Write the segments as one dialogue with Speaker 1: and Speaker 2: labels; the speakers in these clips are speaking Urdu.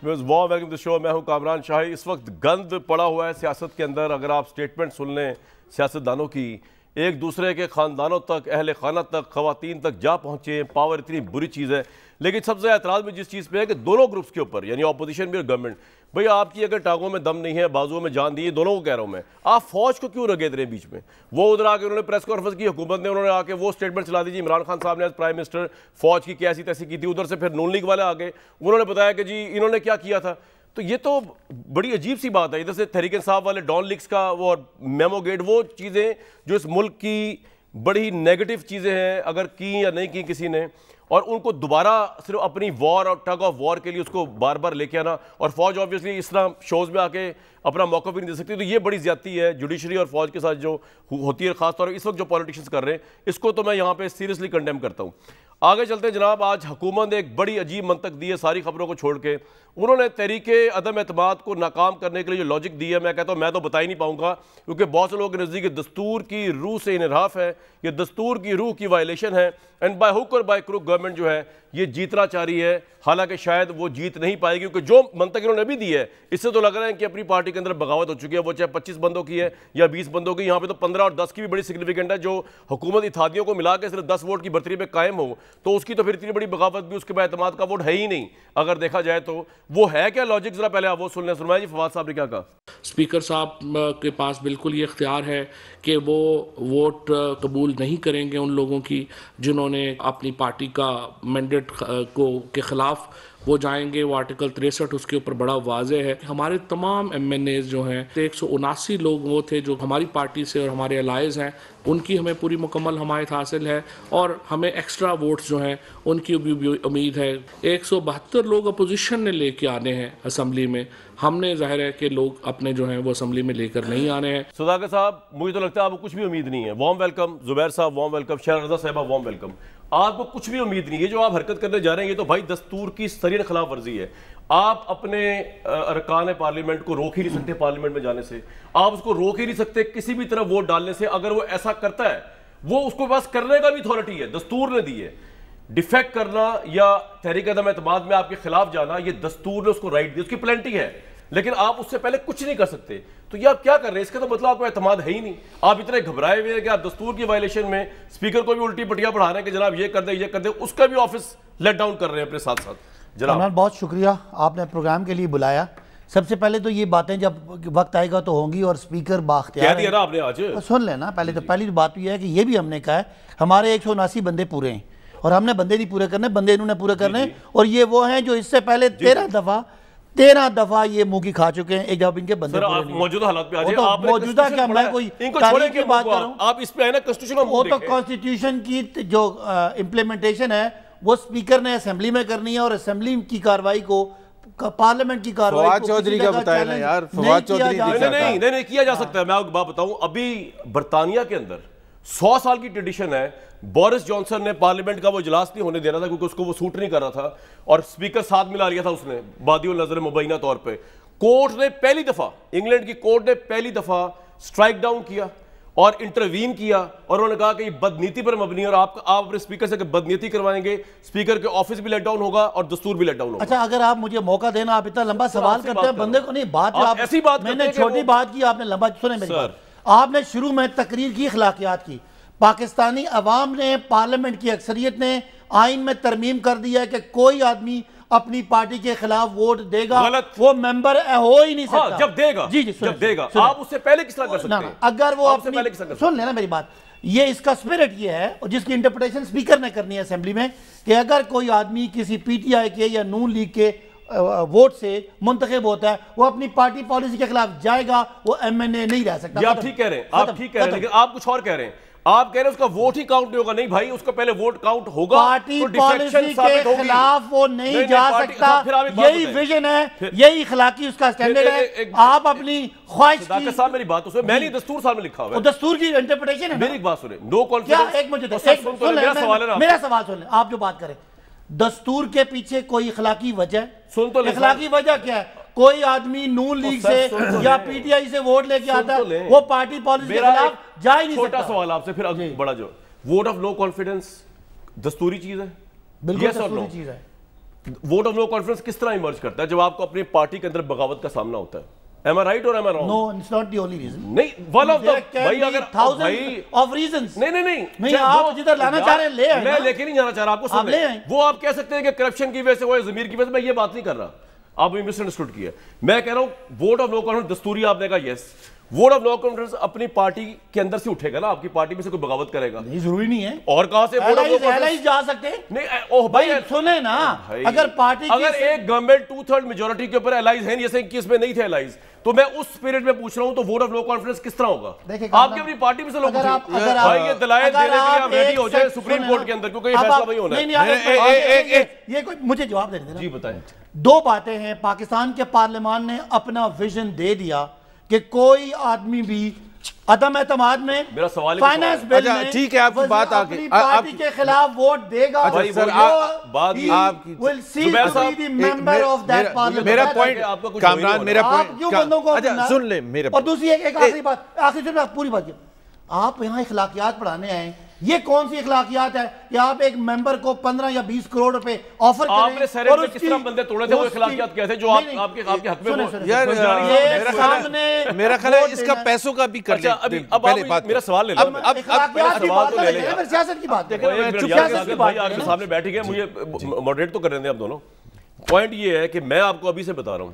Speaker 1: Warm welcome to show. میں ہوں کامران شاہی. اس وقت گند پڑا ہوا ہے سیاست کے اندر. اگر آپ سٹیٹمنٹ سن لیں سیاستدانوں کی, ایک دوسرے کے خاندانوں تک, اہل خانہ تک, خواتین تک جا پہنچے. پاور اتنی بری چیز ہے. لیکن سب سے اعتراض میں جس چیز پہ ہے کہ دونوں گروپس کے اوپر, یعنی اپوزیشن بھی اور گورنمنٹ, بھئی آپ کی اگر ٹانگوں میں دم نہیں ہے, بازوؤں میں جان دی ہے, دونوں کو کہہ رہا ہوں میں, آپ فوج کو کیوں رگید رہے ہیں بیچ میں؟ وہ ادھر آ کے انہوں نے پریس کانفرنس کی, حکومت نے, انہوں نے آ کے وہ سٹیٹمنٹ چلا دی جی عمران خان صاحب نے ایز پرائم منسٹر فوج کی کیسی تیسی کی تھی. ادھر سے پھر نون لیگ والے آ گئے, انہوں نے بتایا کہ جی انہوں نے کیا کیا تھا. تو یہ تو بڑی عجیب سی بات ہے. ادھر سے تحریک انصاف والے ڈان لیکس کا وہ میمو گیٹ, وہ چیزیں جو اس ملک کی بڑی نیگیٹو چیزیں ہیں, اگر کی یا نہیں کی کسی نے, اور ان کو دوبارہ صرف اپنی وار اور ٹگ آف وار کے لیے اس کو بار بار لے کے آنا, اور فوج آبویسلی اس طرح شوز میں آ کے اپنا موقع بھی نہیں دے سکتی. تو یہ بڑی زیادتی ہے جوڈیشری اور فوج کے ساتھ جو ہوتی ہے, خاص طور پر اس وقت جو پولیٹیشنز کر رہے ہیں. اس کو تو میں یہاں پہ سیریسلی کنڈیم کرتا ہوں. آگے چلتے ہیں جناب. آج حکومت نے ایک بڑی عجیب منطق دی ہے ساری خبروں کو چھوڑ کے. انہوں نے تحریک عدم اعتماد کو ناکام کرنے کے لیے جو لاجک دی ہے, میں کہتا ہوں میں تو بتا ہی نہیں پاؤں گا, کیونکہ بہت سے لوگوں کے نزدیک دستور کی روح سے انحراف ہے, یہ دستور کی روح کی وائلیشن ہے, اینڈ بائی ہک اور بائی کروک گورنمنٹ جو ہے یہ جیتنا چاہ رہی ہے. حالانکہ شاید وہ جیت نہیں پائے گی, کیونکہ جو منطق انہوں نے ابھی دی ہے اس سے تو لگ رہا ہے کہ اپنی پارٹی کے اندر بغاوت ہو چکی ہے. وہ چاہے 25 بندوں کی ہے یا 20 بندوں کی, یہاں پہ تو 15 اور 10 کی بھی بڑی سگنیفیکنٹ ہے. جو حکومت اتحادیوں کو ملا کے صرف 10 ووٹ کی برتری پہ قائم ہو, تو اس کی تو پھر اتنی بڑی بغاوت بھی, اس کے بعد اعتماد کا ووٹ ہے ہی نہیں اگر دیکھا جائے تو. وہ ہے کیا لاجک, ذرا پہلے آپ وہ سن لیں. سنمائے جی فواد صاحب نے کیا کہا.
Speaker 2: اسپیکر صاحب کے پاس بالکل یہ اختیار ہے کہ وہ ووٹ قبول نہیں کریں گے ان لوگوں کی جنہوں نے اپنی پارٹی کا مینڈیٹ کے خلاف وہ جائیں گے. وہ آرٹیکل 63 اس کے اوپر بڑا واضح ہے. ہمارے تمام ایم این ایز جو ہیں 179 لوگ وہ تھے جو ہماری پارٹی سے اور ہمارے الائز ہیں, ان کی ہمیں پوری مکمل حمایت حاصل ہے, اور ہمیں ایکسٹرا ووٹس جو ہیں ان کی بھی امید ہے. 172 لوگ اپوزیشن نے لے کے آنے ہیں اسمبلی میں. ہم نے ظاہر ہے کہ لوگ اپنے جو ہیں وہ اسمبلی میں لے کر نہیں آنے ہیں.
Speaker 1: صداقت صاحب, مجھے تو لگتا ہے آپ کو کچھ بھی امید نہیں ہے. Warm welcome. زبیر صاحب وارم ویلکم. شہر رضا صاحبہ وارم ویلکم. آپ کو کچھ بھی امید نہیں ہے. جو آپ حرکت کرنے جا رہے ہیں یہ تو بھائی دستور کی سرین خلاف ورزی ہے. آپ اپنے ارکان پارلیمنٹ کو روک ہی نہیں سکتے پارلیمنٹ میں جانے سے, آپ اس کو روک ہی نہیں سکتے کسی بھی طرح ووٹ ڈالنے سے. اگر وہ ایسا کرتا ہے, وہ اس کو بس کرنے کا بھی اتھارٹی ہے, دستور نے دی ہے. ڈیفیکٹ کرنا یا تحریک عدم اعتماد میں آپ کے خلاف جانا, یہ دستور نے اس کو رائٹ دی, اس کی پلینٹی ہے, لیکن آپ اس سے پہلے کچھ نہیں کر سکتے. تو یہ آپ کیا کر رہے ہیں؟ اس کا تو مطلب آپ کو اعتماد ہے ہی نہیں. آپ اتنے گھبرائے ہوئے ہیں کہ آپ دستور کی وائلیشن میں اسپیکر کو بھی الٹی پٹیاں پڑھا رہے ہیں کہ جناب یہ کر دیں یہ کر دیں, اس کا بھی آفس لیٹ ڈاؤن کر رہے ہیں اپنے ساتھ ساتھ. جناب
Speaker 3: بہت شکریہ, آپ نے پروگرام کے لیے بلایا. سب سے پہلے تو یہ باتیں جب وقت آئے گا تو ہوں گی, اور اسپیکر باختیار
Speaker 1: کہہ دیا نا آپ نے آج,
Speaker 3: سن لینا پہلے تو. پہلی بات یہ ہے کہ یہ بھی ہم نے کہا ہے ہمارے 179 بندے پورے ہیں, اور ہم نے بندے نہیں پورے کرنے, بندے انہوں نے پورے کرنے. اور یہ وہ ہیں جو اس سے پہلے 13 دفعہ یہ منہ کی کھا چکے ہیں. ایک جب ان کے بندے
Speaker 1: سر آپ موجودہ حالات پہ آ جائیں. آپ
Speaker 3: موجودہ کیا, میں کوئی تاریخ کی بات کر رہا ہوں.
Speaker 1: آپ اس پہ آئے نا کنسٹیٹیوشن,
Speaker 3: وہ تو کانسٹیٹیوشن کی جو امپلیمنٹیشن ہے وہ اسپیکر نے اسمبلی میں کرنی ہے, اور اسمبلی کی کاروائی کو پارلیمنٹ کی کاروائی
Speaker 4: فواد چودھری کا بتائیں نا یار. فواد چودھری
Speaker 1: نہیں کیا جا سکتا ہے. میں آپ کو بات بتاؤں, ابھی برطانیہ کے اندر 100 سال کی ٹریڈیشن ہے. بورس جانسن نے پارلیمنٹ کا وہ اجلاس نہیں ہونے دے رہا تھا کیونکہ اس کو وہ سوٹ نہیں کر رہا تھا, اور اسپیکر ساتھ ملا لیا تھا اس نے بادی النظر مبینہ طور پہ. کورٹ نے پہلی دفعہ, انگلینڈ کی کورٹ نے پہلی دفعہ سٹرائک ڈاؤن کیا اور انٹروین کیا, اور انہوں نے کہا کہ یہ بدنیتی پر مبنی ہے, اور آپ اپنے اسپیکر سے بدنیتی کروائیں گے, اسپیکر کے آفس بھی لیٹ ڈاؤن ہوگا اور دستور بھی لیٹ ڈاؤن ہوگا.
Speaker 3: اچھا اگر آپ مجھے موقع دینا, آپ اتنا لمبا سوال کرتے ہیں بندے کو, نہیں بات
Speaker 1: ایسی بات
Speaker 3: میں نے چھوٹی بات کی, آپ نے لمبا سنیں میری بات. آپ نے شروع میں تقریر کی اخلاقیات کی. پاکستانی عوام نے, پارلیمنٹ کی اکثریت نے آئین میں ترمیم کر دیا ہے کہ کوئی آدمی اپنی پارٹی کے خلاف ووٹ دے گا وہ ممبر ہو ہی نہیں سکتا.
Speaker 1: جب دے گا, جب دے گا, آپ اس سے پہلے کس طرح کر سکتے ہیں؟
Speaker 3: اگر وہ اپنی, سن لینا میری بات, یہ اس کا اسپرٹ یہ ہے, اور جس کی انٹرپریٹیشن اسپیکر نے کرنی ہے اسمبلی میں, کہ اگر کوئی آدمی کسی پی ٹی آئی کے یا نون لیگ کے ووٹ سے منتخب ہوتا ہے, وہ اپنی پارٹی پالیسی کے خلاف جائے گا, وہ ایم این اے نہیں رہ سکتا.
Speaker 1: یہ آپ ٹھیک کہہ رہے ہیں, آپ ٹھیک کہہ رہے ہیں, لیکن آپ کچھ اور کہہ رہے ہیں. آپ کہہ رہے ہیں اس کا ووٹ ہی کاؤنٹ نہیں ہوگا. نہیں بھائی, اس کا پہلے ووٹ کاؤنٹ ہوگا,
Speaker 3: پارٹی پالیسی کے خلاف وہ نہیں جا سکتا. یہی ویژن ہے, یہی اخلاقی اس کا سٹینڈرڈ ہے. آپ اپنی خواہش کی,
Speaker 1: صداقت صاحب میری بات تو سنیں, میں نہیں دستور صاحب میں لکھا ہوا ہے,
Speaker 3: وہ دستور کی انٹرپریٹیشن ہے.
Speaker 1: میری ایک بات سنیں, نو کانفیڈنس.
Speaker 3: ایک مجھے میرا سوال سن لیں, آپ جو بات کریں, دستور کے پیچھے کوئی اخلاقی وجہ ہے؟
Speaker 1: سن تو لیں.
Speaker 3: اخلاقی وجہ کیا ہے؟ کوئی آدمی نون لیگ سے یا پی ٹی آئی سے ووٹ لے کے آتا ہے, وہ پارٹی پالیسی کے خلاف جا ہی نہیں سکتا.
Speaker 1: چھوٹا سوال آپ سے پھر بڑا, جو ووٹ آف نو کانفیڈنس دستوری چیز ہے؟
Speaker 3: بالکل دستوری چیز ہے.
Speaker 1: ووٹ آف نو کانفیڈنس کس طرح ایمرج کرتا ہے جب آپ کو اپنی پارٹی کے اندر بغاوت کا سامنا ہوتا ہے؟ Am I right or am I wrong?
Speaker 3: No, it's not the only reason.
Speaker 1: نہیں one of the
Speaker 3: بھائی اگر thousands of reasons. نہیں آپ جدھر لانا چاہ رہے ہیں لے آئیں.
Speaker 1: میں لے کے نہیں جانا چاہ رہا آپ کو سن لیں. وہ آپ کہہ سکتے ہیں کہ کرپشن کی وجہ سے وہ ضمیر کی وجہ سے، میں یہ بات نہیں کر رہا، آپ نے مس انڈرسٹوڈ کیا. میں کہہ رہا ہوں ووٹ آف نو کانفیڈنس دستوری آپ نے کہا یس، ووٹ آف نو کانفیڈنس اپنی پارٹی کے اندر سے اٹھے گا نا، آپ کی پارٹی میں سے کوئی بغاوت کرے گا.
Speaker 3: نہیں ضروری نہیں ہے.
Speaker 1: اور کہاں سے ووٹ آف نو
Speaker 3: کانفیڈنس جا سکتے ہیں؟
Speaker 1: نہیں اوہ بھائی
Speaker 3: سنیں نا، اگر پارٹی
Speaker 1: اگر ایک گورنمنٹ 2/3 میجورٹی کے اوپر الائز ہیں، جیسے کہ اس میں نہیں تھے الائز، تو میں اس اسپرٹ میں پوچھ رہا ہوں تو ووٹ آف نو کانفیڈنس کس طرح ہوگا؟ آپ کی اپنی پارٹی میں سے لوگ بھائی یہ دلائل دینے کے لیے آپ ریڈی ہو جائیں سپریم کورٹ کے اندر، کیونکہ یہ فیصلہ وہی ہونا ہے.
Speaker 3: یہ کوئی مجھے جواب دے دیں.
Speaker 1: جی بتائیں.
Speaker 3: دو باتیں ہیں. پاکستان کے پارلیمان نے اپنا ویژن دے دیا کہ کوئی آدمی بھی عدم اعتماد میں فائنانس بل میں
Speaker 4: ٹھیک ہے، آپ کی بات
Speaker 3: اپنی پارٹی کے خلاف ووٹ دے گا.
Speaker 4: میرا پوائنٹ کامران، میرا پوائنٹ سن لیں.
Speaker 3: اور دوسری ایک آخری بات، آخری پوری بات، آپ یہاں اخلاقیات پڑھانے آئے، یہ کون سی اخلاقیات ہے کہ آپ ایک ممبر کو 15 یا 20 کروڑ روپے آفر کریں؟
Speaker 1: آپ نے سینیٹ میں کس طرح بندے توڑے تھے وہ اخلاقیات کہتے ہیں جو آپ کے حق میں
Speaker 4: میرا خیال ہے اس کا پیسوں کا بھی کر لیں.
Speaker 1: اب میرا سوال لے لو.
Speaker 3: سیاست کی بات
Speaker 1: بھائی آپ کے سامنے بیٹھ گئے، مجھے ماڈریٹ تو کرنے دیں. آپ دونوں پوائنٹ یہ ہے کہ میں آپ کو ابھی سے بتا رہا ہوں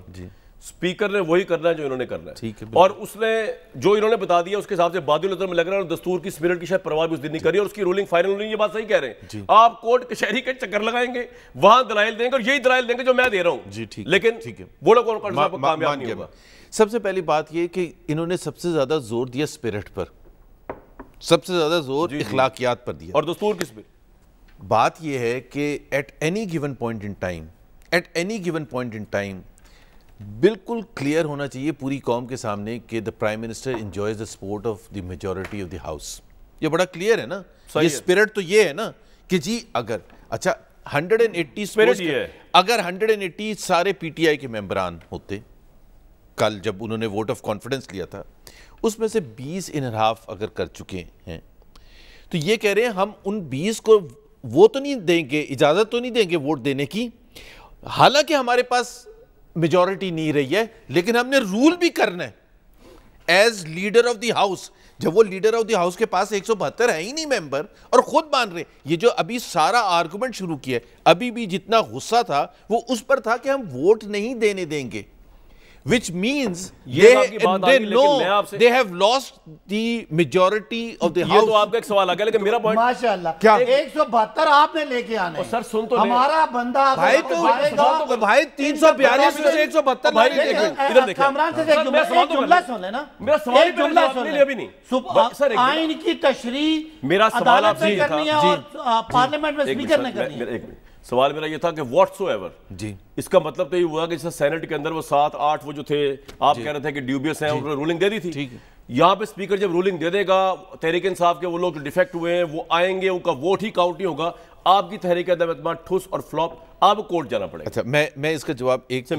Speaker 1: اسپیکر نے وہی کرنا ہے جو انہوں نے کرنا ہے، اور اس نے جو انہوں نے بتا دیا اس کے حساب سے بادی العطر میں لگ رہا ہے، اور دستور کی اسپرٹ کی شاید پرواہ بھی اس دن نہیں کری، اور اس کی رولنگ فائنل رولنگ یہ بات صحیح کہہ رہے ہیں. آپ کورٹ کچہری کے چکر لگائیں گے، وہاں دلائل دیں گے، اور یہی دلائل دیں گے جو میں دے رہا ہوں، لیکن وہ لوگ کامیاب نہیں ہوگا.
Speaker 4: سب سے پہلی بات یہ کہ انہوں نے سب سے زیادہ زور دیا اسپرٹ پر، سب سے زیادہ زور اخلاقیات پر دیا،
Speaker 1: اور دستور کی اسپرٹ.
Speaker 4: بات یہ ہے کہ at any given point in time بالکل کلیئر ہونا چاہیے پوری قوم کے سامنے کہ the Prime Minister enjoys the support of the majority of the House. یہ بڑا کلیئر ہے نا، یہ اسپرٹ تو یہ ہے نا کہ جی اگر اچھا 180 سارے پی ٹی آئی کے ممبران ہوتے کل جب انہوں نے ووٹ آف کانفیڈنس لیا تھا، اس میں سے 20.5 اگر کر چکے ہیں تو یہ کہہ رہے ہیں ہم ان 20 کو وہ تو نہیں دیں گے، اجازت تو نہیں دیں گے ووٹ دینے کی، حالانکہ ہمارے پاس میجورٹی نہیں رہی ہے، لیکن ہم نے رول بھی کرنا ہے as leader of the house. جب وہ لیڈر آف دی ہاؤس کے پاس 172 ہے ہی نہیں ممبر اور خود مان رہے، یہ جو ابھی سارا آرگومنٹ شروع کیا ہے، ابھی بھی جتنا غصہ تھا وہ اس پر تھا کہ ہم ووٹ نہیں دینے دیں گے، which means they know they have lost the majority of the house.
Speaker 1: یہ تو آپ کا ایک سوال آگیا، لیکن میرا پوائنٹ
Speaker 3: ماشاءاللہ 172 آپ نے لے کے آنے.
Speaker 1: سر سن تو
Speaker 3: ہمارا بندہ
Speaker 4: بھائی تو بھائی 342 میں سے 172
Speaker 3: کامران سے ایک جملہ سن لینا، ایک جملہ سن لینا. آئین کی تشریح عدالت سے کرنی ہے اور پارلیمنٹ میں اسپیکر نے کرنی ہے.
Speaker 1: سوال میرا یہ تھا کہ واٹس سو ایور، جی اس کا مطلب تو یہ ہوا کہ جیسے سینٹ کے اندر وہ 7-8 وہ جو تھے آپ کہہ رہے تھے کہ ڈیوبیس ہیں، انہوں نے رولنگ دے دی تھی. یہاں پہ اسپیکر جب رولنگ دے دے گا، تحریک انصاف کے وہ لوگ جو ڈیفیکٹ ہوئے ہیں وہ آئیں گے، ان کا ووٹ ہی کاؤنٹ نہیں ہوگا، آپ کی تحریک عدم اعتماد ٹھوس اور فلاپ، آپ کو کورٹ جانا پڑے گا.
Speaker 4: اچھا میں اس کا جواب ایک تو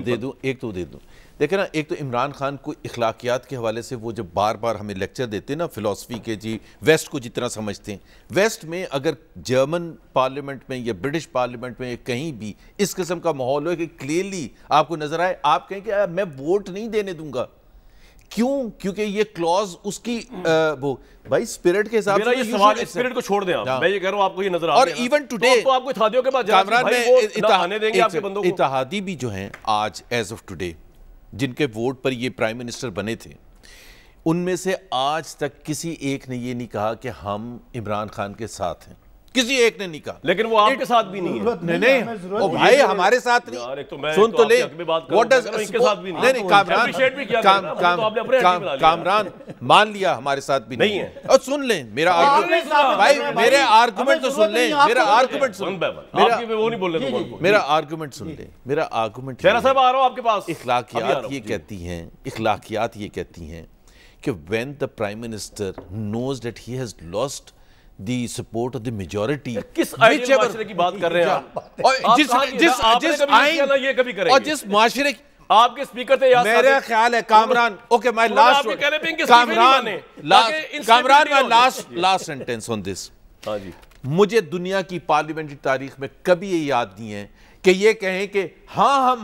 Speaker 4: دے دوں. دیکھیں نا، ایک تو عمران خان کو اخلاقیات کے حوالے سے وہ جب بار بار ہمیں لیکچر دیتے ہیں نا فلسفی کے، جی ویسٹ کو جتنا سمجھتے ہیں، ویسٹ میں اگر جرمن پارلیمنٹ میں یا برٹش پارلیمنٹ میں کہیں بھی اس قسم کا ماحول ہو کہ کلیئرلی آپ کو نظر آئے، آپ کہیں کہ میں ووٹ نہیں دینے دوں گا. کیوں؟ کیونکہ یہ کلوز اس کی وہ بھائی اسپرٹ کے حساب سے.
Speaker 1: میرا یہ سوال اسپرٹ کو چھوڑ دیں آپ، میں یہ کہہ رہا ہوں آپ کو یہ نظر آ رہا ہے. اور
Speaker 4: ایون ٹوڈے
Speaker 1: تو آپ کو اتحادیوں کے بعد
Speaker 4: کامران میں
Speaker 1: آنے دیں گے آپ کے بندوں کو.
Speaker 4: اتحادی بھی جو ہیں آج ایز آف ٹوڈے جن کے ووٹ پر یہ پرائم منسٹر بنے تھے، ان میں سے آج تک کسی ایک نے یہ نہیں کہا کہ ہم عمران خان کے ساتھ ہیں، کسی ایک نے نہیں کہا.
Speaker 1: لیکن وہ آپ کے ساتھ بھی نہیں ہے.
Speaker 4: نہیں او بھائی ہمارے ساتھ نہیں. سن تو لے واٹ ڈز نہیں کامران مان لیا ہمارے ساتھ بھی نہیں ہے. اور سن لیں میرا بھائی، میرے آرگومنٹ تو سن لیں، میرا آرگومنٹ سن، میرا آرگومنٹ سن لیں، میرا آرگومنٹ.
Speaker 1: شہرا صاحب آ رہا ہوں آپ کے پاس.
Speaker 4: اخلاقیات یہ کہتی ہیں کہ when the Prime Minister knows that he has lost the support of the majority،
Speaker 1: کس آئیڈیل معاشرے کی بات کر رہے ہیں آپ؟
Speaker 4: اور جس معاشرے
Speaker 1: آپ کے اسپیکر تھے
Speaker 4: میرا خیال ہے کامران، اوکے میں لاسٹ سینٹنس آن دس. مجھے دنیا کی پارلیمنٹری تاریخ میں کبھی یہ یاد نہیں ہے کہ یہ کہیں کہ ہاں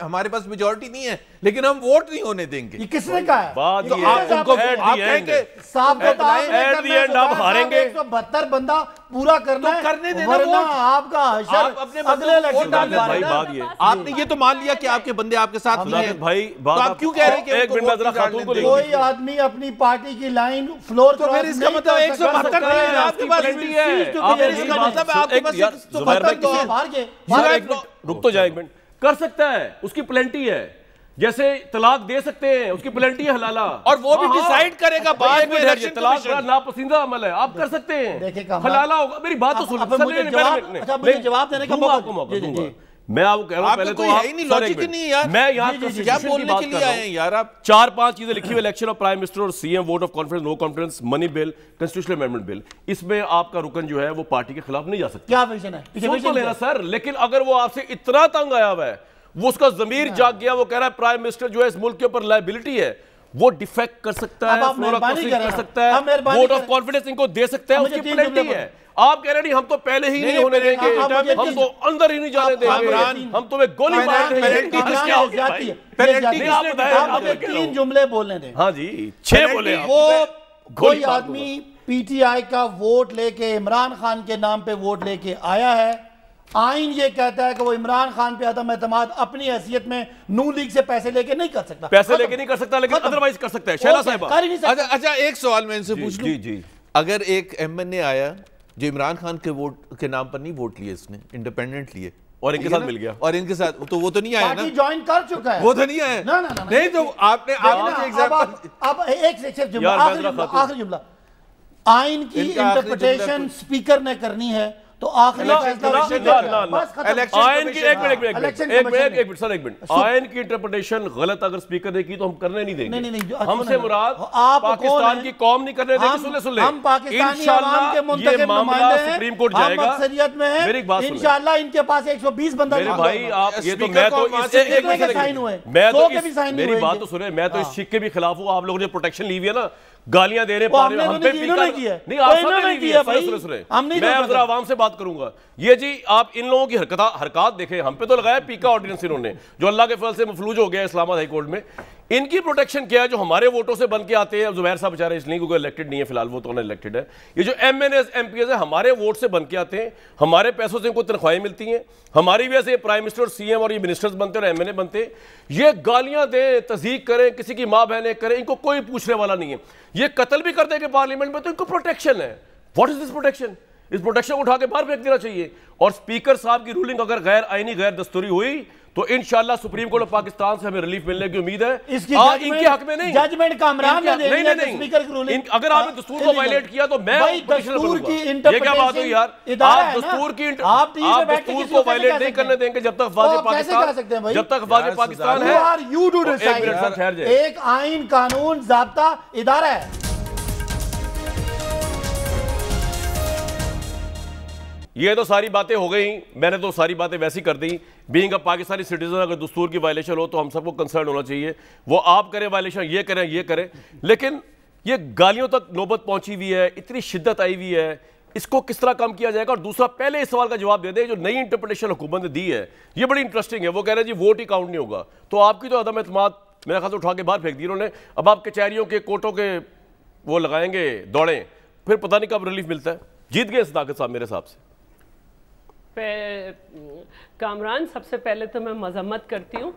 Speaker 4: ہمارے پاس میجورٹی نہیں ہے لیکن ہم ووٹ نہیں ہونے دیں گے.
Speaker 3: یہ کس نے کہا ہے؟
Speaker 1: بات
Speaker 3: یہ
Speaker 1: یہ
Speaker 3: آپ
Speaker 1: ہے،
Speaker 3: ان کو
Speaker 1: آپ
Speaker 4: کہیں کہ
Speaker 3: صاحب بتائیں
Speaker 1: ایٹ دی اینڈ آپ ہاریں گے.
Speaker 3: 172 بندہ پورا کرنا ہے،
Speaker 4: کرنے دینا
Speaker 3: ورنہ
Speaker 4: ووٹ.
Speaker 3: آپ کا حشر
Speaker 4: آپ اپنے
Speaker 3: اگلے الیکشن
Speaker 4: ڈالنے
Speaker 1: بھائی بات یہ
Speaker 4: آپ نے یہ تو مان لیا کہ آپ کے بندے آپ کے ساتھ نہیں ہیں.
Speaker 1: بھائی
Speaker 4: تو
Speaker 1: بات
Speaker 4: آپ کیوں کہہ رہے ہیں کہ
Speaker 1: ایک منٹ میں ذرا خاتون کو لے
Speaker 3: کوئی آدمی اپنی پارٹی کی لائن فلور
Speaker 4: تو پھر اس کا مطلب 172 نہیں ہے آپ کے پاس
Speaker 1: پلنٹی ہے.
Speaker 4: اس کا مطلب ہے آپ کے پاس
Speaker 1: رک تو جائے ایک منٹ. کر سکتا ہے، اس کی پلنٹی ہے. جیسے طلاق دے سکتے ہیں، اس کی پلنٹی ہے حلالہ.
Speaker 4: اور وہ بھی ڈیسائیڈ کرے گا بعد میں الیکشن
Speaker 1: طلاق بڑا ناپسندیدہ عمل ہے، آپ کر سکتے ہیں. حلالہ ہوگا. میری بات تو سن.
Speaker 3: مجھے جواب دینے کا
Speaker 1: آپ کو موقع دوں گا. میں آپ کو کہہ رہا ہوں پہلے تو میں یہاں
Speaker 4: کیا بولنے کے لیے آئے ہیں یار آپ؟
Speaker 1: 4-5 چیزیں لکھی ہوئی الیکشن آف پرائم منسٹر اور C M, vote of confidence, no confidence, money bill, constitutional amendment bill. اس میں آپ کا رکن جو ہے وہ پارٹی کے خلاف نہیں جا سکتا.
Speaker 3: کیا ویژن ہے؟
Speaker 1: سن تو لینا سر. لیکن اگر وہ آپ سے اتنا تنگ آیا ہوا ہے، وہ اس کا ضمیر جاگ گیا، وہ کہہ رہا ہے پرائم منسٹر جو ہے اس ملک کے اوپر لائبلٹی ہے، وہ ڈیفیکٹ کر سکتا ہے، فلورا کروسنگ کر سکتا ہے، ووٹ آف کانفیڈنس ان کو دے سکتا ہے، اس کی پلنٹی ہے. آپ کہہ رہے نہیں ہم تو پہلے ہی نہیں ہونے دیں گے، ہم تو اندر ہی نہیں جانے دیں گے، ہم تمہیں گولی مار دیں گے.
Speaker 3: 3 جملے بولنے دیں.
Speaker 1: ہاں جی 6 بولے.
Speaker 3: وہ کوئی آدمی پی ٹی آئی کا ووٹ لے کے عمران خان کے نام پہ ووٹ لے کے آیا ہے. آئین یہ کہتا ہے کہ وہ عمران خان پہ عدم اعتماد اپنی حیثیت میں نون لیگ سے پیسے لے کے نہیں کر سکتا.
Speaker 1: پیسے لے کے نہیں کر سکتا لیکن ادروائز کر سکتا ہے. شیلا صاحبہ
Speaker 4: اچھا ایک سوال میں ان سے پوچھ لوں.
Speaker 1: جی
Speaker 4: اگر ایک ایم این اے آیا جو عمران خان کے ووٹ کے نام پر نہیں ووٹ لیے، اس نے انڈیپینڈنٹ لیے
Speaker 1: اور ان کے ساتھ مل گیا،
Speaker 4: اور ان کے ساتھ تو وہ تو نہیں آیا نا،
Speaker 3: پارٹی جوائن کر چکا ہے،
Speaker 4: وہ تو نہیں آیا. نہیں تو آپ نے
Speaker 3: اب ایک جملہ آخری جملہ آئین کی انٹرپریٹیشن سپیکر نے کرنی ہے تو آخری
Speaker 1: آئین کی آئین کی انٹرپریٹیشن غلط اگر سپیکر نے کی تو ہم کرنے نہیں دیں گے. ہم سے مراد پاکستان کی قوم نہیں کرنے دیں گے. سن لیں
Speaker 3: ہم پاکستانی عوام کے منتخب نمائندے ہیں،
Speaker 1: سپریم کورٹ جائے گا،
Speaker 3: ہم اکثریت میں ہیں. انشاءاللہ ان کے پاس 120 بندہ.
Speaker 1: میرے بھائی آپ یہ تو میں تو میری بات تو سنیں، میں تو اس شک کے بھی خلاف ہوں. آپ لوگوں نے پروٹیکشن لی ہوئی ہے نا، گالیاں دے رہے ہیں ہم پہ. نہیں آپ سب نے میں ذرا عوام سے بات کروں گا. یہ جی آپ ان لوگوں کی حرکات دیکھیں. ہم پہ تو لگایا پیکا آرڈیننس انہوں نے جو اللہ کے فضل سے مفلوج ہو گیا اسلام آباد ہائی کورٹ میں. ان کی پروٹیکشن کیا ہے جو ہمارے ووٹوں سے بن کے آتے ہیں. اب زبیر صاحب بیچارے اس لیے کیونکہ الیکٹڈ نہیں ہے فی الحال، وہ تو انہیں الیکٹڈ ہے. یہ جو M N As M P As ہیں ہمارے ووٹ سے بن کے آتے ہیں، ہمارے پیسوں سے ان کو تنخواہیں ملتی ہیں، ہماری وجہ سے پرائم منسٹر اور سی ایم اور یہ منسٹرز بنتے اور ایم این اے بنتے ہیں. یہ گالیاں دیں، تضحیق کریں، کسی کی ماں بہنیں کریں، ان کو کوئی پوچھنے والا نہیں ہے. یہ قتل بھی کر دیں کہ پارلیمنٹ میں تو ان کو پروٹیکشن ہے. What is this protection? اس پروٹیکشن کو اٹھا کے باہر پھینک دینا چاہیے. اور اسپیکر صاحب کی رولنگ اگر غیر آئینی غیر دستوری ہوئی تو انشاءاللہ سپریم کورٹ آف پاکستان سے ہمیں ریلیف ملنے کی امید ہے. ان کے حق میں نہیں،
Speaker 3: ججمنٹ کامران نے دینی ہے اسپیکر کی رولنگ.
Speaker 1: اگر آپ نے دستور کو وائلیٹ کیا تو میں
Speaker 3: دستور کی
Speaker 1: یہ کیا بات ہوئی یار؟ آپ دستور کو وائلیٹ نہیں کرنے دیں گے جب تک افواج پاکستان ہے.
Speaker 3: ایک آئین قانون ضابطہ ادارہ ہے.
Speaker 1: یہ تو ساری باتیں ہو گئی، میں نے تو ساری باتیں ویسی کر دی. بینگ اے پاکستانی سٹیزن اگر دستور کی وائلیشن ہو تو ہم سب کو کنسرن ہونا چاہیے. وہ آپ کریں وائلیشن، یہ کریں یہ کریں، لیکن یہ گالیوں تک نوبت پہنچی ہوئی ہے، اتنی شدت آئی ہوئی ہے، اس کو کس طرح کم کیا جائے گا؟ اور دوسرا پہلے اس سوال کا جواب دے دیں جو نئی انٹرپریٹیشن حکومت نے دی ہے، یہ بڑی انٹرسٹنگ ہے. وہ کہہ رہے ہیں جی ووٹ ہی کاؤنٹ نہیں ہوگا، تو آپ کی تو عدم اعتماد میرا خیال سے اٹھا کے باہر پھینک دی انہوں نے. اب آپ کچہریوں کے کوٹوں کے وہ لگائیں گے دوڑیں، پھر پتہ نہیں کب ریلیف ملتا ہے. جیت گئے صداقت صاحب میرے حساب سے.
Speaker 5: کامران صاحب سے پہلے تو میں مذمت کرتی ہوں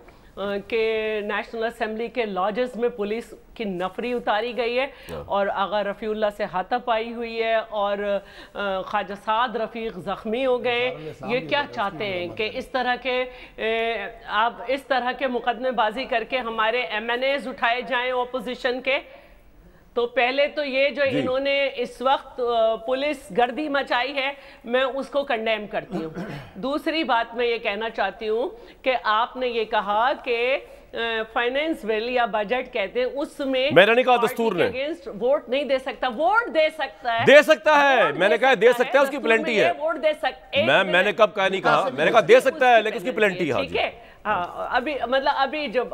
Speaker 5: کہ نیشنل اسمبلی کے لاجز میں پولیس کی نفری اتاری گئی ہے اور آغا رفیع اللہ سے ہاتھا پائی ہوئی ہے اور خواجہ سعد رفیق زخمی ہو گئے. یہ کیا چاہتے ہیں کہ اس طرح کے آپ اس طرح کے مقدمے بازی کر کے ہمارے ایم این ایز اٹھائے جائیں اپوزیشن کے؟ تو پہلے تو یہ جو انہوں نے اس وقت پولیس گردی مچائی ہے میں اس کو کنڈیم کرتی ہوں. دوسری بات میں یہ کہنا چاہتی ہوں کہ آپ نے یہ کہا کہ فائنینس بل یا بجٹ کہتے ہیں اس میں
Speaker 1: میں نے نہیں کہا دستور نے
Speaker 5: ووٹ نہیں دے سکتا. ووٹ دے سکتا ہے،
Speaker 1: دے سکتا ہے. میں نے کہا دے سکتا ہے، اس کی پلنٹی ہے.
Speaker 5: ووٹ دے سکتا ہے.
Speaker 1: میں نے کب کہا نہیں کہا، میں نے کہا دے سکتا ہے لیکن اس کی پلنٹی ہے.
Speaker 5: ٹھیک ہے ابھی مطلب ابھی جو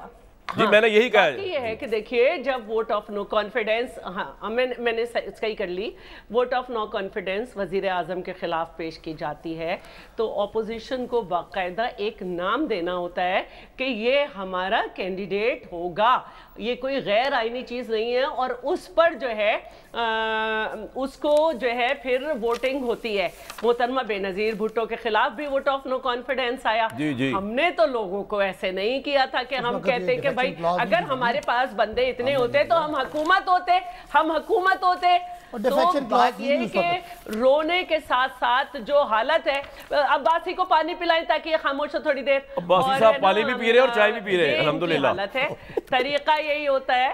Speaker 1: جی میں نے یہی کہا ہے.
Speaker 5: یہ ہے کہ دیکھیے جب ووٹ آف نو کانفیڈنس، ہاں میں نے صحیح کر لی، ووٹ آف نو کانفیڈنس وزیر اعظم کے خلاف پیش کی جاتی ہے تو اپوزیشن کو باقاعدہ ایک نام دینا ہوتا ہے کہ یہ ہمارا کینڈیڈیٹ ہوگا، یہ کوئی غیر آئینی چیز نہیں ہے، اور اس پر جو ہے اس کو جو ہے پھر ووٹنگ ہوتی ہے. محترمہ بے نظیر بھٹو کے خلاف بھی ووٹ آف نو کانفیڈنس آیا. ہم نے تو لوگوں کو ایسے نہیں کیا تھا کہ ہم کہتے کہ بھائی اگر ہمارے پاس بندے اتنے ہوتے تو ہم حکومت ہوتے. تو بات یہ کہ رونے کے ساتھ ساتھ جو حالت ہے، عباسی کو پانی پلائیں تاکہ یہ خاموش ہو تھوڑی دیر.
Speaker 1: عباسی صاحب پانی بھی پی رہے اور چائے بھی پی رہے ہیں الحمدللہ.
Speaker 5: حالت ہے، طریقہ یہی ہوتا ہے.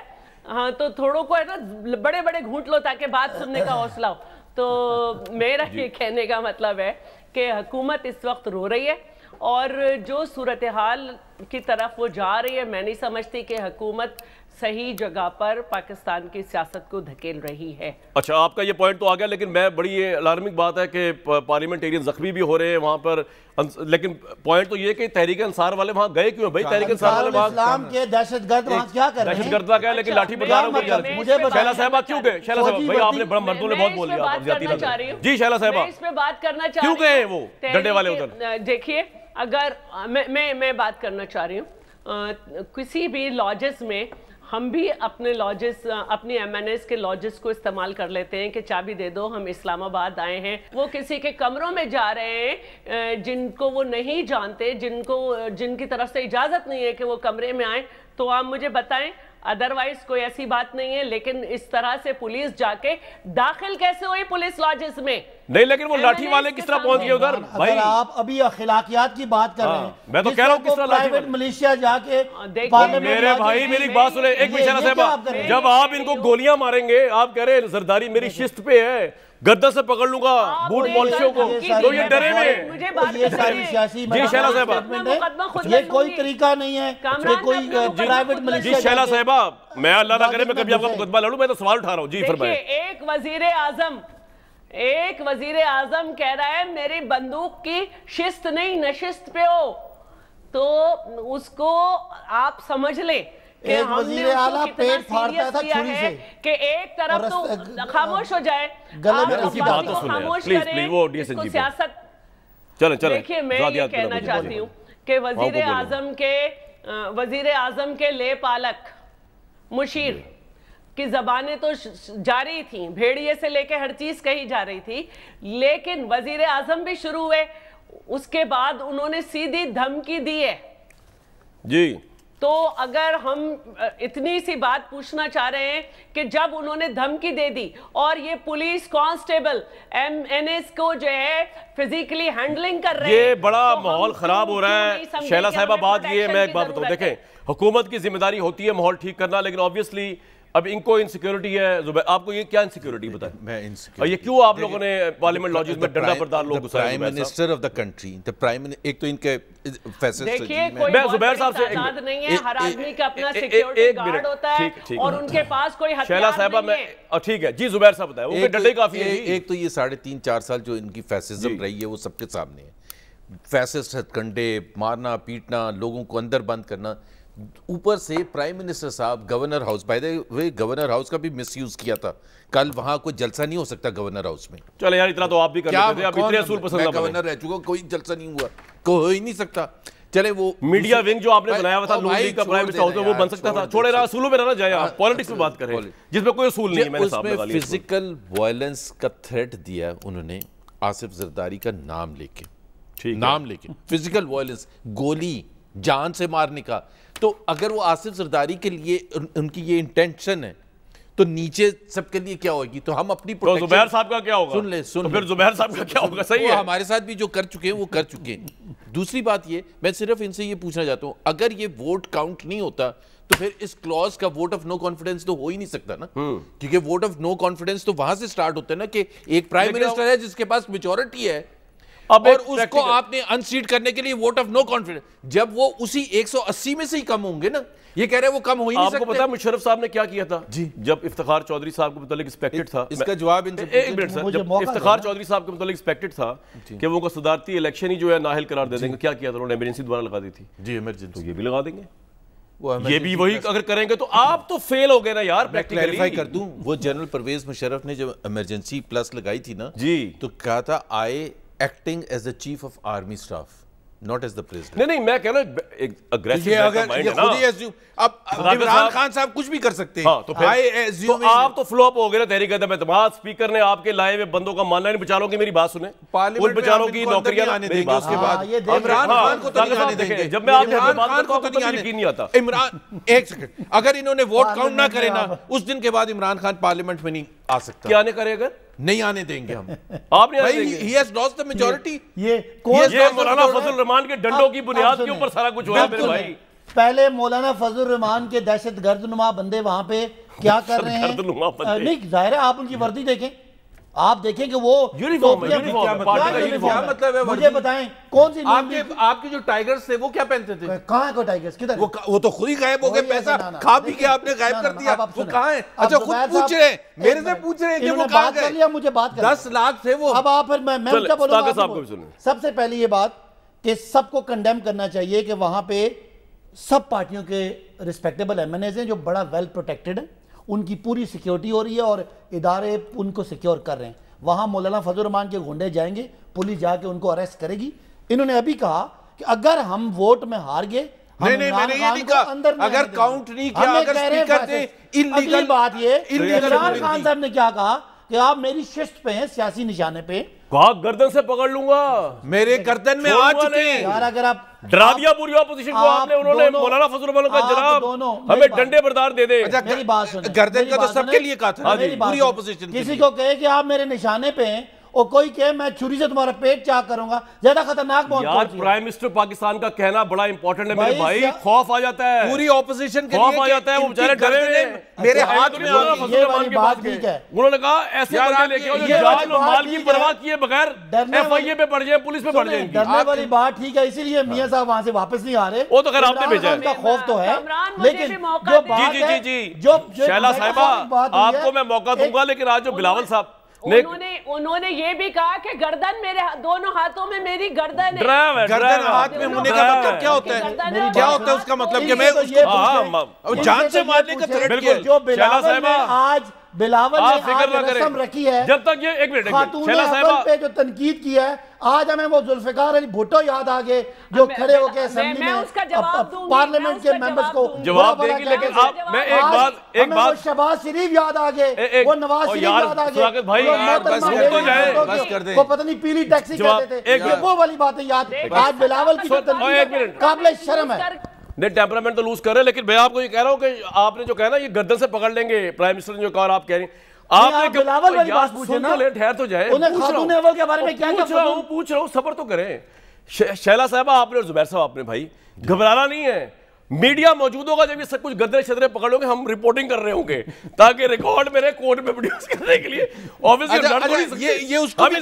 Speaker 5: ہاں تو تھوڑوں کو ہے نا بڑے بڑے گھونٹ لو تاکہ بات سننے کا حوصلہ ہو. تو میرا یہ کہنے کا مطلب ہے کہ حکومت اس وقت رو رہی ہے، اور جو صورتحال کی طرف وہ جا رہی ہے، میں نہیں سمجھتی کہ حکومت صحیح جگہ پر پاکستان کی سیاست کو دھکیل رہی ہے.
Speaker 1: اچھا آپ کا یہ پوائنٹ تو آ گیا، لیکن میں بڑی یہ الارمنگ بات ہے کہ پارلیمنٹیرین زخمی بھی ہو رہے ہیں وہاں پر، لیکن پوائنٹ تو یہ کہ تحریک انصار والے وہاں گئے کیوں ہیں بھائی؟ تحریک انصار والے وہاں
Speaker 3: اسلام کے دہشت گرد وہاں کیا کر رہے ہیں؟
Speaker 1: دہشت گردہ کیا ہے لیکن لاٹھی برداروں کو کیا؟ شہلا صاحبہ کیوں گئے؟ شہلا صاحبہ بھائی آپ نے بڑا مردوں نے بہت بول لیا آپ زیادتی نہ کریں. جی شہلا صاحبہ
Speaker 5: میں اس پہ بات کرنا چاہ رہی ہوں.
Speaker 1: کیوں گئے وہ ڈنڈے والے ادھر؟
Speaker 5: دیکھیے اگر میں بات کرنا چاہ رہی ہوں، کسی بھی لاجز میں ہم بھی اپنے لاجز، اپنی ایم این ایس کے لاجز کو استعمال کر لیتے ہیں کہ چابی دے دو، ہم اسلام آباد آئے ہیں. وہ کسی کے کمروں میں جا رہے ہیں جن کو وہ نہیں جانتے، جن کی طرف سے اجازت نہیں ہے کہ وہ کمرے میں آئیں، تو آپ مجھے بتائیں. ادروائز کوئی ایسی بات نہیں ہے، لیکن اس طرح سے پولیس جا کے داخل کیسے ہوئی پولیس لاجز میں؟
Speaker 1: نہیں لیکن وہ لاٹھی والے کس طرح پہنچ گئے ادھر؟
Speaker 3: اگر آپ ابھی اخلاقیات کی بات کر رہے ہیں،
Speaker 1: میں تو کہہ رہا ہوں کس طرح لاٹھی
Speaker 3: پرائیویٹ ملیشیا جا کے
Speaker 1: میرے بھائی میری بات سنیں ایک منٹ شہلا صاحبہ، جب آپ ان کو گولیاں ماریں گے، آپ کہہ رہے ہیں زرداری میری شست پہ ہے، گردن سے پکڑ لوں گا بوٹ پالشوں کو، تو یہ ڈرے ہوئے ہیں.
Speaker 3: یہ ساری سیاسی
Speaker 1: جی شہلا صاحبہ،
Speaker 3: یہ کوئی طریقہ نہیں ہے کہ کوئی پرائیویٹ ملیشیا.
Speaker 1: جی شہلا صاحبہ میں اللہ نہ کرے میں کبھی آپ کا مقدمہ لڑوں، میں تو سوال اٹھا رہا ہوں. جی فرمائیں.
Speaker 5: ایک وزیر اعظم کہہ رہا ہے میری بندوق کی شست نہیں نشست پہ ہو، تو اس کو آپ سمجھ لیں کہ ہم نے اس کو کتنا سیریس لیا ہے کہ ایک طرف تو خاموش ہو جائے، آپ اپنی بات کو خاموش کریں، اس کو سیاست. دیکھیے میں یہ کہنا چاہتی ہوں کہ وزیر اعظم کے لے پالک مشیر کی زبانیں تو جاری تھیں، بھیڑیے سے لے کے ہر چیز کہی جا رہی تھی، لیکن وزیر اعظم بھی شروع ہوئے، اس کے بعد انہوں نے سیدھی دھمکی دی ہے.
Speaker 1: جی
Speaker 5: تو اگر ہم اتنی سی بات پوچھنا چاہ رہے ہیں کہ جب انہوں نے دھمکی دے دی اور یہ police constable M N S کو جو ہے فزیکلی ہینڈلنگ کر رہے ہیں،
Speaker 1: یہ بڑا ماحول خراب ہو رہا ہے. شہلا صاحبہ بات یہ ہے، میں ایک بات بتاؤں، دیکھیں حکومت کی ذمہ داری ہوتی ہے ماحول ٹھیک کرنا، لیکن آبویسلی اب ان کو انسیکیورٹی ہے. زبیر آپ کو یہ کیا انسیکیورٹی بتائیں؟
Speaker 4: میں
Speaker 1: اور یہ کیوں آپ لوگوں نے پارلیمنٹ لاجز میں ڈنڈا بردار لوگ گھسائے؟
Speaker 4: Prime minister of the country, ایک تو ان کے فیصلے
Speaker 5: دیکھیے کوئی بہت بڑی تعداد نہیں ہے، ہر آدمی کا اپنا سیکیورٹی گارڈ ہوتا ہے اور ان کے پاس کوئی ہتھیار نہیں ہے.
Speaker 1: ٹھیک ہے جی زبیر صاحب بتائیں، ان کے ڈنڈے کافی ہیں.
Speaker 4: ایک تو یہ 3.5-4 سال جو ان کی فیسزم رہی ہے وہ سب کے سامنے ہے. فیسسٹ ہتھکنڈے مارنا پیٹنا، لوگوں کو اندر بند کرنا، اوپر سے پرائم منسٹر صاحب governor house, by the way governor house کا بھی مس یوز کیا تھا. کل وہاں کوئی جلسہ نہیں ہو سکتا گورنر ہاؤس میں.
Speaker 1: چلے یار اتنا تو آپ بھی کر لیتے تھے، آپ اتنے اصول پسند نہ بنے.
Speaker 4: گورنر رہ چکا، کوئی جلسہ نہیں ہوا، کوئی ہو ہی نہیں سکتا. چلے وہ
Speaker 1: میڈیا ونگ جو آپ نے بنایا ہوا تھا نون لیگ کا پرائم منسٹر ہاؤس میں، وہ بن سکتا تھا. چھوڑے رہا اصولوں میں رہنا جائے، آپ پالیٹکس میں بات کریں جس میں کوئی اصول نہیں ہے. میں نے صاحب لگا لیا
Speaker 4: فزیکل وائلنس کا تھریٹ دیا انہوں نے آصف زرداری کا نام لے کے فزیکل وائلنس، گولی جان سے مارنے کا. تو اگر وہ آصف زرداری کے لیے ان کی یہ انٹینشن ہے تو نیچے سب کے لیے کیا ہوگی؟ تو ہم اپنی
Speaker 1: تو زبیر صاحب کا کیا ہوگا؟
Speaker 4: سن لیں
Speaker 1: تو پھر زبیر صاحب کا کیا ہوگا؟ صحیح ہے،
Speaker 4: ہمارے ساتھ بھی جو کر چکے ہیں وہ کر چکے ہیں. دوسری بات یہ، میں صرف ان سے یہ پوچھنا چاہتا ہوں، اگر یہ ووٹ کاؤنٹ نہیں ہوتا تو پھر اس کلوز کا ووٹ آف نو کانفیڈنس تو ہو ہی نہیں سکتا نا، کیونکہ ووٹ آف نو کانفیڈنس تو وہاں سے سٹارٹ ہوتا ہے نا کہ ایک پرائم منسٹر ہے جس کے پاس میجورٹی ہے اور اس کو آپ نے انسیٹ کرنے کے لیے ووٹ آف نو کانفیڈنس، جب وہ اسی 180 میں سے ہی کم ہوں گے نا، یہ کہہ رہے وہ کم ہو ہی نہیں سکتے.
Speaker 1: آپ کو پتا مشرف صاحب نے کیا کیا تھا جب افتخار چودھری صاحب کو متعلق ایکسپیکٹڈ تھا؟
Speaker 4: اس کا جواب ان سے
Speaker 1: ایک منٹ سر، جب افتخار چودھری صاحب کے متعلق ایکسپیکٹڈ تھا کہ وہ کو صدارتی الیکشن ہی جو ہے نااہل قرار دے دیں گے، کیا کیا تھا؟ انہوں نے ایمرجنسی دوبارہ لگا دی تھی.
Speaker 4: جی ایمرجنسی،
Speaker 1: تو یہ بھی لگا دیں گے. یہ بھی وہی اگر کریں گے تو آپ تو فیل ہو گئے نا یار.
Speaker 4: میں کلیریفائی کر دوں, وہ جنرل پرویز مشرف نے جب ایمرجنسی پلس لگائی تھی نا
Speaker 1: جی
Speaker 4: تو کہا تھا I acting as the chief of army staff not as the president.
Speaker 1: نہیں میں کہہ رہا ہوں ایک اگریسو مائنڈ ہے نا.
Speaker 4: خود ہی ایزیوم, اب عمران خان صاحب کچھ بھی کر سکتے ہیں.
Speaker 1: تو آپ تو فلوپ ہو گئے نا تحریک عدم اعتماد. اسپیکر نے آپ کے لائے ہوئے بندوں کا ماننا نہیں. بیچاروں کی میری بات سنیں, ان بیچاروں کی نوکریاں
Speaker 4: آنے دیں گے اس کے بعد. عمران خان کو تو نہیں آنے دیں گے.
Speaker 1: جب میں آپ سے بات کرتا ہوں تو یقین نہیں آتا.
Speaker 4: عمران ایک سیکنڈ, اگر انہوں نے ووٹ کاؤنٹ نہ کرے نا اس دن کے بعد عمران خان پارلیمنٹ میں نہیں آ سکتا.
Speaker 1: کیا نہیں کرے اگر
Speaker 4: نہیں آنے دیں گے ہم.
Speaker 1: آپ نہیں آنے دیں گے.
Speaker 4: He has lost the majority.
Speaker 1: یہ مولانا فضل الرحمان کے ڈنڈوں کی بنیاد کے اوپر سارا کچھ ہوا ہے میرے بھائی.
Speaker 3: پہلے مولانا فضل الرحمان کے دہشت گرد نما بندے وہاں پہ کیا کر رہے ہیں. نہیں ظاہر ہے, آپ ان کی وردی دیکھیں, آپ دیکھیں کہ وہ مجھے بتائیں کون سی
Speaker 4: آپ کے جو ٹائیگرز تھے وہ کیا پہنتے تھے.
Speaker 3: کہاں ہے کوئی ٹائیگرز, کدھر؟
Speaker 4: وہ تو خود ہی غائب ہو گئے, پیسہ کھا بھی کے آپ نے غائب کر دیا. وہ کہاں ہیں؟ اچھا خود پوچھ رہے ہیں, میرے سے پوچھ رہے ہیں کہ وہ کہاں گئے.
Speaker 3: مجھے بات کر
Speaker 4: 10 لاکھ تھے وہ.
Speaker 3: اب آپ پھر میں کیا بولوں. سب سے پہلی یہ بات کہ سب کو کنڈیم کرنا چاہیے کہ وہاں پہ سب پارٹیوں کے ریسپیکٹیبل ایم این ایز ہیں جو بڑا ویل پروٹیکٹڈ ہیں, ان کی پوری سیکیورٹی ہو رہی ہے اور ادارے ان کو سیکیور کر رہے ہیں. وہاں مولانا فضل الرحمان کے گنڈے جائیں گے, پولیس جا کے ان کو اریسٹ کرے گی. انہوں نے ابھی کہا کہ اگر ہم ووٹ میں ہار گئے,
Speaker 4: نہیں میں نے یہ نہیں کہا اگر کاؤنٹ نہیں کیا, اگر اسپیکر تھے
Speaker 3: اگلی بات یہ عمران خان صاحب نے کیا کہا کہ آپ میری شست پہ ہیں, سیاسی نشانے پہ,
Speaker 1: کہا گردن سے پکڑ لوں گا,
Speaker 4: میرے گردن میں آ چکے ہیں.
Speaker 3: یار اگر آپ
Speaker 1: ڈرا دیا پوری اپوزیشن کو آپ نے. انہوں نے مولانا فضل الرحمان کا جناب ہمیں ڈنڈے بردار دے دے.
Speaker 3: میری بات سنیں,
Speaker 4: گردن کا تو سب کے لیے کہا تھا پوری اپوزیشن.
Speaker 3: کسی کو کہے کہ آپ میرے نشانے پہ ہیں اور کوئی کہے میں چھری سے تمہارا پیٹ چاک کروں گا, زیادہ خطرناک بہت
Speaker 1: یار. پرائم منسٹر پاکستان کا کہنا بڑا امپورٹنٹ ہے میرے بھائی. خوف آ جاتا ہے
Speaker 4: پوری اپوزیشن کے لیے,
Speaker 1: خوف آ جاتا ہے. وہ بیچارے ڈرے ہوئے ہیں.
Speaker 4: میرے ہاتھ میں
Speaker 3: یہ والی بات ٹھیک ہے.
Speaker 1: انہوں نے کہا ایسے بندے لے کے آؤ جو جان و مال کی پرواہ کیے بغیر ایف آئی اے پہ پڑ جائیں, پولیس پہ پڑ جائیں.
Speaker 3: ڈرنے والی بات ٹھیک ہے, اسی لیے میاں صاحب وہاں سے واپس نہیں آ رہے.
Speaker 1: وہ تو خیر آپ نے بھیجا ہے,
Speaker 3: خوف تو ہے, لیکن جو بات ہے
Speaker 1: جو شیلا صاحبہ آپ کو میں موقع دوں گا, لیکن آج جو بلاول صاحب
Speaker 5: انہوں نے یہ بھی کہا کہ گردن میرے دونوں ہاتھوں میں میری گردن ہے.
Speaker 4: گردن ہاتھ میں ہونے کا مطلب کیا ہوتا ہے؟ کیا ہوتا ہے اس کا مطلب کہ میں جان سے مارنے کا تھریٹ کیا ہے.
Speaker 3: جو بلاول نے آج بلاول نے آج رسم رکھی ہے,
Speaker 1: جب تک یہ ایک منٹ
Speaker 3: خاتون اول پہ جو تنقید کی ہے, آج ہمیں وہ ذوالفقار علی بھٹو یاد آگے جو کھڑے ہو کے اسمبلی میں پارلیمنٹ کے ممبرز کو
Speaker 1: جواب دیں گی. لیکن آپ میں ایک بات
Speaker 3: شہباز شریف یاد آگے, وہ نواز شریف یاد آگے, وہ پتہ نہیں پیلی ٹیکسی کہتے تھے, وہ والی باتیں یاد. آج بلاول کی تنقید قابل شرم ہے.
Speaker 1: نہیں ٹیمپرامنٹ تو لوز کر رہے ہیں, لیکن میں آپ کو یہ کہہ رہا ہوں کہ آپ نے جو کہا نا یہ گردن سے پکڑ لیں گے پرائم منسٹر نے جو کہا, اور آپ کہہ رہے ہیں آپ نے
Speaker 3: بلاول والی بات پوچھے نا,
Speaker 1: ٹھہر تو جائے,
Speaker 3: انہیں خاتون اول کے بارے میں کیا
Speaker 1: پوچھ رہا ہوں, صبر تو کریں. شیلا صاحبہ آپ نے اور زبیر صاحب آپ نے بھائی گھبرانا نہیں ہے. میڈیا موجود ہوگا جب یہ سب کچھ گدرے شدرے پکڑ لو گے, ہم رپورٹنگ کر رہے ہوں گے تاکہ ریکارڈ میرے کورٹ میں پروڈیوس کرنے کے لیے. آبویسلی لڑ تو نہیں سکتے,
Speaker 4: یہ اس کو
Speaker 1: بھی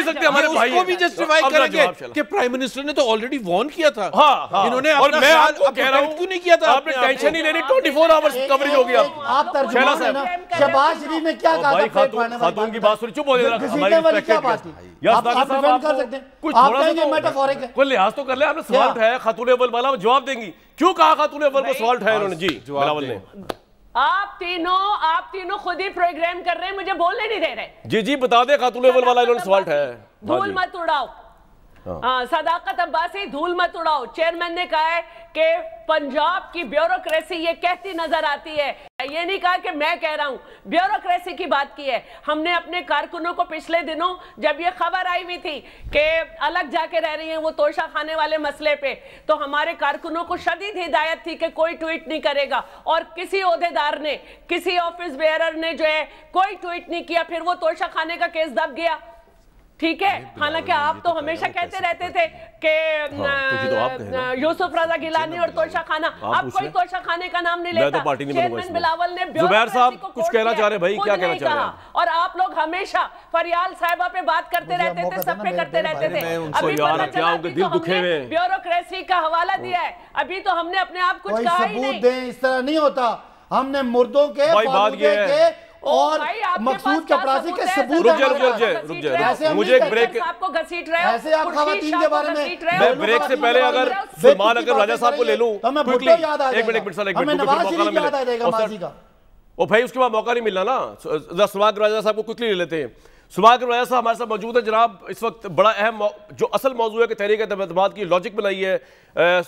Speaker 1: سکتے, ہمارے بھائی
Speaker 4: اس کو بھی جسٹیفائی کریں گے کہ پرائم منسٹر نے تو آلریڈی وارن کیا تھا.
Speaker 1: ہاں
Speaker 4: انہوں نے
Speaker 1: اور میں آپ کو کہہ رہا ہوں
Speaker 4: کیوں نہیں کیا تھا,
Speaker 1: آپ نے ٹینشن نہیں لینی, 24 آورز کوریج ہو گیا.
Speaker 3: آپ ترجمان ہیں نا, شہباز شریف نے کیا کہا تھا
Speaker 1: خاتون کی بات سنی, چپ ہو جائے کوئی لحاظ تو کر لے. آپ نے سوال اٹھایا خاتون اول والا, جواب دیں گی کیوں کہا خاتون اول کو سوال اٹھایا انہوں نے. جی بلاول نے,
Speaker 5: آپ تینوں خود ہی پروگرام کر رہے ہیں, مجھے بولنے نہیں دے رہے.
Speaker 1: جی بتا دیں خاتون اول والا انہوں نے سوال اٹھایا.
Speaker 5: دھول مت اڑاؤ, صداقت عباسی دھول مت اڑاؤ. چیئرمین نے کہا ہے کہ پنجاب کی بیوروکریسی یہ کہتی نظر آتی ہے, یہ نہیں کہا کہ میں کہہ رہا ہوں, بیوروکریسی کی بات کی ہے. ہم نے اپنے کارکنوں کو پچھلے دنوں جب یہ خبر آئی ہوئی تھی کہ الگ جا کے رہ رہی ہیں وہ توشہ خانے والے مسئلے پہ, تو ہمارے کارکنوں کو شدید ہدایت تھی کہ کوئی ٹویٹ نہیں کرے گا, اور کسی عہدیدار نے, کسی آفس بیئرر نے جو ہے کوئی ٹویٹ نہیں کیا. پھر وہ توشہ خانے کا کیس دب گیا. ٹھیک ہے, حالانکہ آپ تو ہمیشہ کہتے رہتے تھے کہ یوسف رضا گیلانی اور توشہ خانہ, اب کوئی توشہ خانے کا نام نہیں لیتا. چیئرمین بلاول نے
Speaker 1: زبیر صاحب کچھ کہنا چاہ رہے بھائی, کیا کہنا چاہ رہے ہیں؟
Speaker 5: اور آپ لوگ ہمیشہ فریال صاحبہ پہ بات کرتے رہتے تھے, سب پہ کرتے رہتے تھے. ابھی پتہ چلا کہ تو ہم نے بیوروکریسی کا حوالہ دیا ہے, ابھی تو ہم نے اپنے آپ کچھ کہا ہی نہیں.
Speaker 3: اس طرح نہیں ہوتا, ہم نے مردوں کے فالودے کے اور مقصود چپراسی کے ثبوت
Speaker 1: رک جائے مجھے ایک بریک
Speaker 3: ایسے آپ خواتین کے بارے
Speaker 1: میں بریک سے پہلے اگر سلمان اگر راجہ صاحب کو لے لوں ایک منٹ وہ بھائی اس کے بعد موقع نہیں ملنا نا. سلمان راجہ صاحب کو کوئکلی لے لیتے ہیں. سلمان راجہ صاحب ہمارے ساتھ موجود ہے. جناب اس وقت بڑا اہم جو اصل موضوع ہے کہ تحریک اعتماد کی لاجک بنائی ہے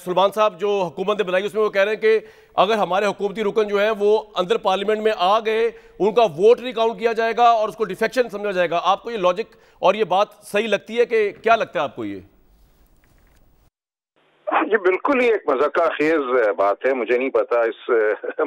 Speaker 1: سلمان صاحب جو حکومت نے بنائی, اس میں وہ کہہ رہے ہیں کہ اگر ہمارے حکومتی رکن جو ہیں وہ اندر پارلیمنٹ میں آ گئے ان کا ووٹ نہیں کاؤنٹ کیا جائے گا اور اس کو ڈیفیکشن سمجھا جائے گا. آپ کو یہ لاجک اور یہ بات صحیح لگتی ہے کہ کیا لگتا ہے آپ کو؟
Speaker 6: یہ بالکل ہی ایک مذاق خیز بات ہے. مجھے نہیں پتا اس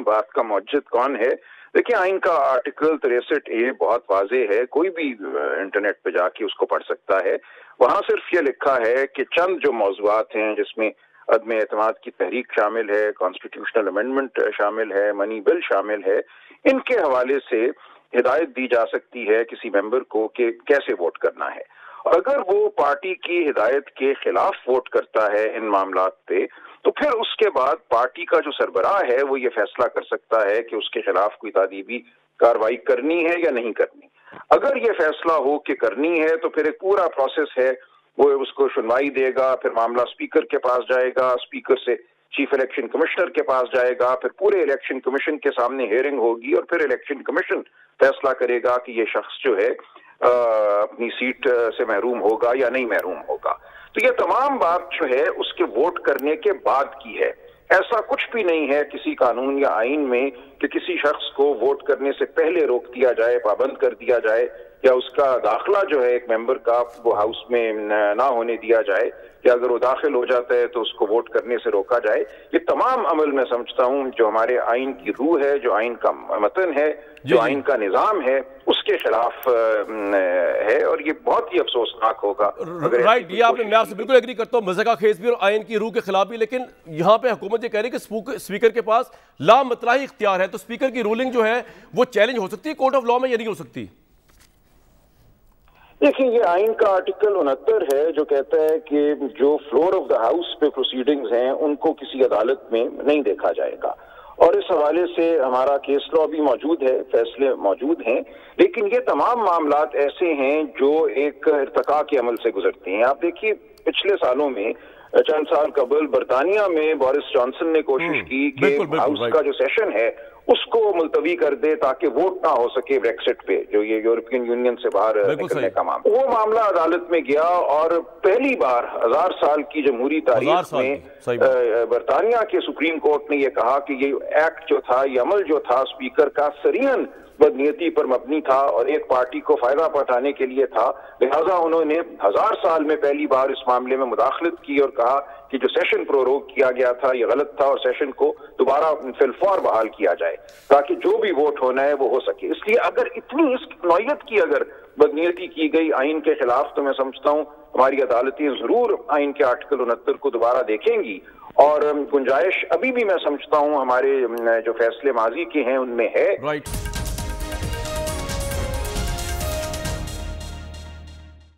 Speaker 6: بات کا موجد کون ہے. دیکھیں آئین کا آرٹیکل 63A بہت واضح ہے, کوئی بھی انٹرنیٹ پہ جا کے اس کو پڑھ سکتا ہے. وہاں صرف یہ لکھا ہے کہ چند جو موضوعات ہیں جس میں عدم اعتماد کی تحریک شامل ہے, کانسٹیٹیوشنل امینڈمنٹ شامل ہے, منی بل شامل ہے, ان کے حوالے سے ہدایت دی جا سکتی ہے کسی ممبر کو کہ کیسے ووٹ کرنا ہے. اگر وہ پارٹی کی ہدایت کے خلاف ووٹ کرتا ہے ان معاملات پہ تو پھر اس کے بعد پارٹی کا جو سربراہ ہے وہ یہ فیصلہ کر سکتا ہے کہ اس کے خلاف کوئی تادیبی کارروائی کرنی ہے یا نہیں کرنی. اگر یہ فیصلہ ہو کہ کرنی ہے تو پھر ایک پورا پروسیس ہے, وہ اس کو سنوائی دے گا, پھر معاملہ اسپیکر کے پاس جائے گا, اسپیکر سے چیف الیکشن کمشنر کے پاس جائے گا, پھر پورے الیکشن کمیشن کے سامنے ہیئرنگ ہوگی اور پھر الیکشن کمیشن فیصلہ کرے گا کہ یہ شخص جو ہے اپنی سیٹ سے محروم ہوگا یا نہیں محروم ہوگا. تو یہ تمام بات جو ہے اس کے ووٹ کرنے کے بعد کی ہے. ایسا کچھ بھی نہیں ہے کسی قانون یا آئین میں کہ کسی شخص کو ووٹ کرنے سے پہلے روک دیا جائے, پابند کر دیا جائے, یا اس کا داخلہ جو ہے ایک ممبر کا وہ ہاؤس میں نہ ہونے دیا جائے, یا اگر وہ داخل ہو جاتا ہے تو اس کو ووٹ کرنے سے روکا جائے. یہ تمام عمل میں سمجھتا ہوں جو ہمارے آئین کی روح ہے, جو آئین کا متن ہے, جو آئین کا نظام ہے, اس کے خلاف ہے, اور یہ بہت ہی افسوسناک ہوگا.
Speaker 1: رائٹ, یہ آپ نے, میں آپ سے بالکل ایگری کرتا ہوں, مذاق خیز بھی اور آئین کی روح کے خلاف بھی. لیکن یہاں پہ حکومت یہ کہہ رہی ہے کہ اسپیکر کے پاس لامطلعی اختیار ہے, تو اسپیکر کی رولنگ جو ہے وہ چیلنج ہو سکتی ہے کورٹ آف لاء میں یا نہیں ہو سکتی؟
Speaker 6: دیکھیں یہ آئین کا آرٹیکل 69 ہے جو کہتا ہے کہ جو فلور آف دا ہاؤس پہ پروسیڈنگز ہیں ان کو کسی عدالت میں نہیں دیکھا جائے گا, اور اس حوالے سے ہمارا کیس لاء بھی موجود ہے, فیصلے موجود ہیں. لیکن یہ تمام معاملات ایسے ہیں جو ایک ارتقاء کے عمل سے گزرتے ہیں. آپ دیکھیے پچھلے سالوں میں چند سال قبل برطانیہ میں بورس جانسن نے کوشش کی کہ ہاؤس کا جو سیشن ہے اس کو ملتوی کر دے تاکہ ووٹ نہ ہو سکے بریکسٹ پہ, جو یہ یورپین یونین سے باہر نکلنے کا معاملہ. وہ معاملہ عدالت میں گیا اور پہلی بار 1000 سال کی جمہوری تاریخ میں برطانیہ کے سپریم کورٹ نے یہ کہا کہ یہ ایکٹ جو تھا, یہ عمل جو تھا اسپیکر کا سریعاً بدنیتی پر مبنی تھا اور ایک پارٹی کو فائدہ پہنچانے کے لیے تھا. لہٰذا انہوں نے 1000 سال میں پہلی بار اس معاملے میں مداخلت کی اور کہا کہ جو سیشن پروروگ کیا گیا تھا یہ غلط تھا اور سیشن کو دوبارہ فی الفور بحال کیا جائے تاکہ جو بھی ووٹ ہونا ہے وہ ہو سکے. اس لیے اگر اتنی اس نوعیت کی اگر بدنیتی کی گئی آئین کے خلاف تو میں سمجھتا ہوں ہماری عدالتیں ضرور آئین کے آرٹیکل 69 کو دوبارہ دیکھیں گی, اور گنجائش ابھی بھی میں سمجھتا ہوں ہمارے جو فیصلے ماضی کے ہیں ان میں ہے.